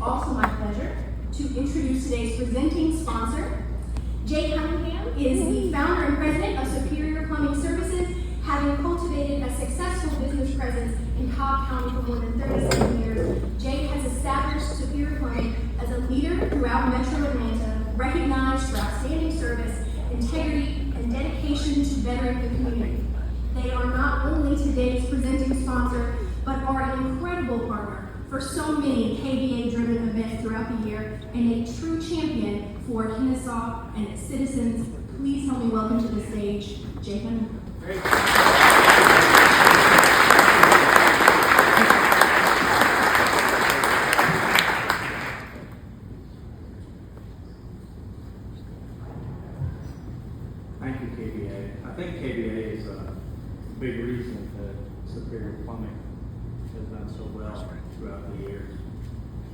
also my pleasure to introduce today's presenting sponsor. Jay Cunningham is the founder and president of Superior Plumbing Services, having cultivated a successful business presence in Cobb County for more than 37 years. Jay has established Superior Plumbing as a leader throughout Metro Atlanta, recognized for outstanding service, integrity, and dedication to bettering the community. They are not only today's presenting sponsor, but are an incredible partner for so many KBA-driven events throughout the year, and a true champion for Kennesaw and its citizens. Please help me welcome to the stage, Jay Cunningham. Great. Thank you, KBA. I think KBA is a big reason that Superior Plumbing has done so well throughout the years.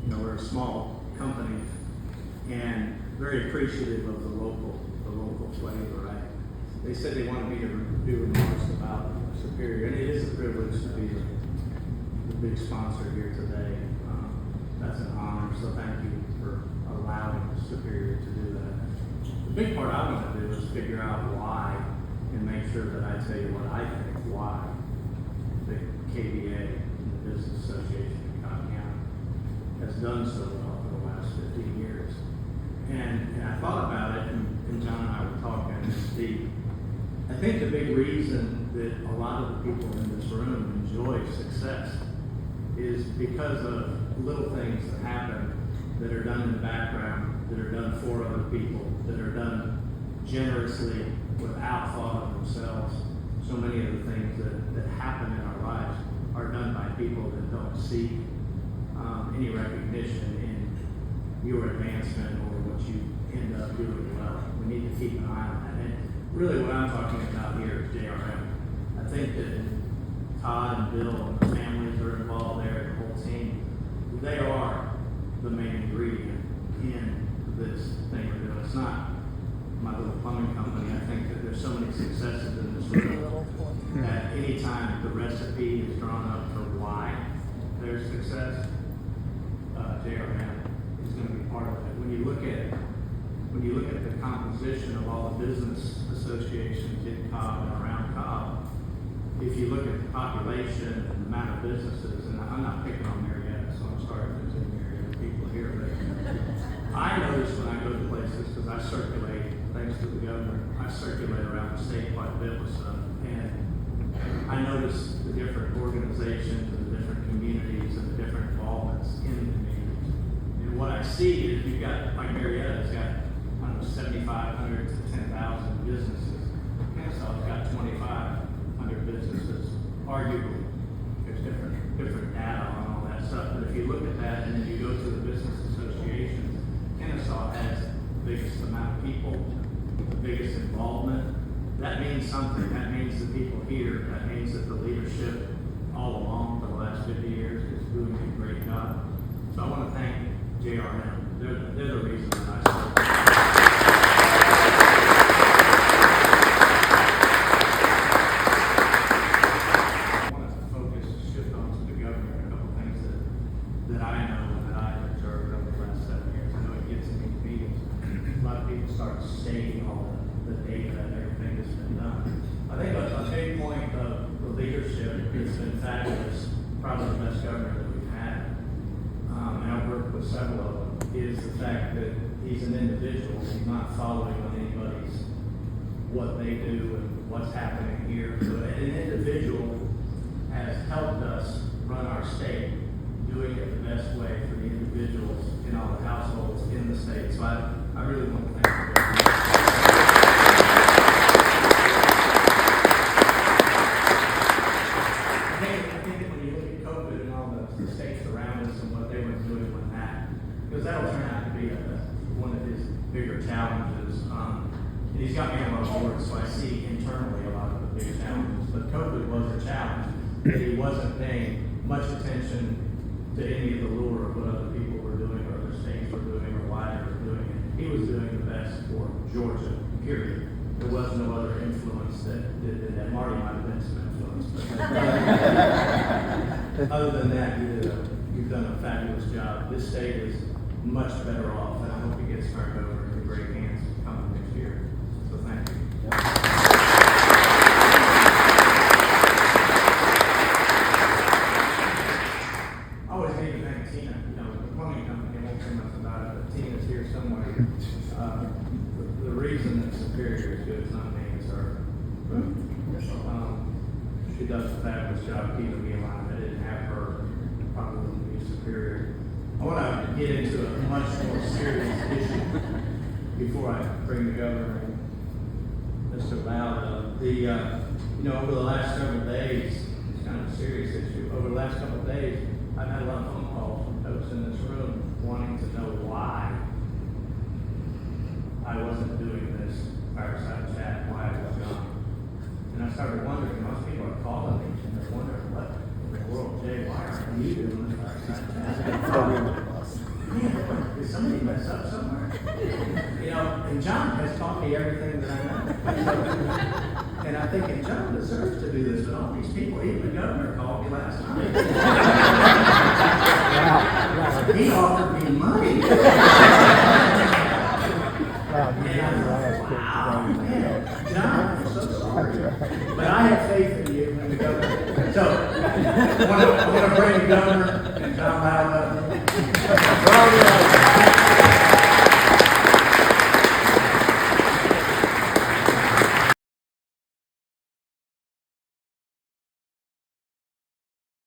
You know, we're a small company and very appreciative of the local flavor. They said they wanted me to do remarks about Superior, and it is a privilege to be the big sponsor here today. That's an honor, so thank you for allowing Superior to do that. The big part I want to do is figure out why and make sure that I tell you what I think why the KBA, the Business Association in Cunningham, has done so well for the last 15 years. And I thought about it, and John and I were talking, and Steve. I think the big reason that a lot of the people in this room enjoy success is because of little things that happen that are done in the background, that are done for other people, that are done generously without thought of themselves. So many of the things that happen in our lives are done by people that don't seek any recognition in your advancement or what you end up doing well. We need to keep an eye on that. And really what I'm talking about here is JRM. I think that Todd and Bill and the families that are involved there, the whole team, they are the main ingredient in this thing we're doing. It's not my little plumbing company. I think that there's so many successes in this room that anytime the recipe is drawn up for why there's success, JRM is going to be part of it. When you look at the composition of all the business associations in Cobb and around Cobb, if you look at the population and the amount of businesses, and I'm not picking on Marietta, so I'm sorry if there's any Marietta people here, but I notice when I go to places, because I circulate, thanks to the governor, I circulate around the state quite a bit with stuff, and I notice the different organizations and the different communities and the different involvements in the communities. And what I see is you've got, like Marietta's got, I don't know, 7,500 to 10,000 businesses. Kennesaw's got 2,500 businesses. Arguably, there's different data on all that stuff. But if you look at that and then you go to the business associations, Kennesaw has the biggest amount of people, the biggest involvement. That means something. That means the people here. That means that the leadership all along for the last 50 years is doing a great job. So I want to thank JRM. They're the reason that I started. I want to focus, shift on to the governor, a couple things that I know and that I've observed over the last 7 years. I know it gets in these meetings. A lot of people start stating all the data and everything that's been done. I think a big point of the leadership has been fabulous, probably the best governor that we've had. And I've worked with several of them, is the fact that he's an individual. He's not following on anybody's what they do and what's happening here. So an individual has helped us run our state, doing it the best way for the individuals in all the households in the state. So I really want to thank you. I think that when you look at COVID and all the states around us and what they were doing with that, because that'll turn out to be one of his bigger challenges. And he's got me on my board, so I see internally a lot of the big challenges. But COVID was a challenge that he wasn't paying much attention to any of the lure of what other people were doing or other states were doing or why they were doing it. He was doing the best for Georgia, period. There was no other influence that did that. Marty might have been some influence. But other than that, he did You've done a fabulous job. This state is much better off, and I hope it gets turned over into great hands coming next year. So thank you. I always need to thank Tina. You know, the plumbing company, I won't say much about it, but Tina's here somewhere. The reason that Superior is good is not me, it's her. She does a fabulous job keeping me alive. I didn't have her, probably wouldn't be Superior. I want to get into a much more serious issue before I bring the governor and Mr. Loud up. Over the last several days, it's kind of a serious issue. Over the last couple of days, I've had a lot of phone calls from folks in this room wanting to know why I wasn't doing this fireside chat, why I was gone. And I started wondering, most people are calling me and they're wondering, what in the world, Jay, why aren't you doing this fireside chat? Man, did somebody mess up somewhere? And John has taught me everything that I know. And I'm thinking, John deserves to do this with all these people. Even the governor called me last night. He offered me money. And I thought, wow, man, John, I'm so sorry. But I have faith in you and the governor. So I want to bring the governor